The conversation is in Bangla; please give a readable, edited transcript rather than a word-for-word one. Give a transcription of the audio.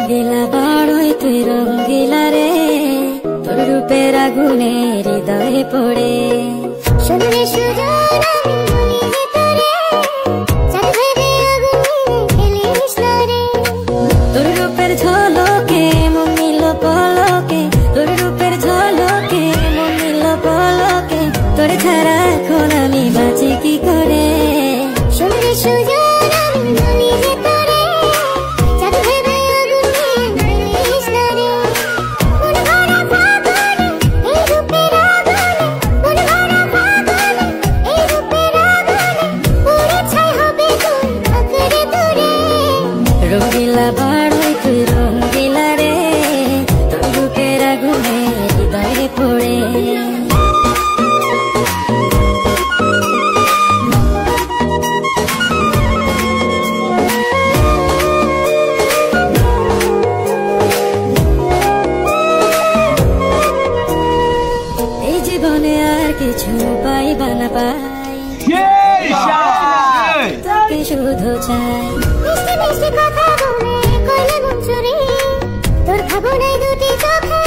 রঙ্গিলা বাড়ই তুই রঙ্গিলা রে, তোর রূপের আগুনে হৃদয়ে পড়ে। শুনলে সুজন আমি বলি যে তোরে, চাঁদ ভেবে আগুনে ফেলিস না রে। তোর রূপের ঝলকে মন নিল পলকে, তোর রূপের ঝলকে মন নিল পলকে, তোর ছাড়া এখন আমি বাঁচি কি করে। শুনলে সুজন আমি বলি যে তোরে, চাঁদ ভেবে আগুনে ফেলিস না রে। মন ভরা ফাগুনে এই রূপের আগুনে, মন ভরা ফাগুনে এই রূপের আগুনে, পুড়ে ছাই হবে তুই আঁকড়ে ধরে। রঙ্গিলা বাড়ই তুই রঙ্গিলা রে, তোর রূপের আগুনে হৃদয়ে পড়ে। এই জীবনে আর কিছু পাইবা না পাই, তোকে শুধু চাই। মিষ্টি মিষ্টি কথা বলে কইলে মন চুরি, তোর ভাবনায় দুটি চোখে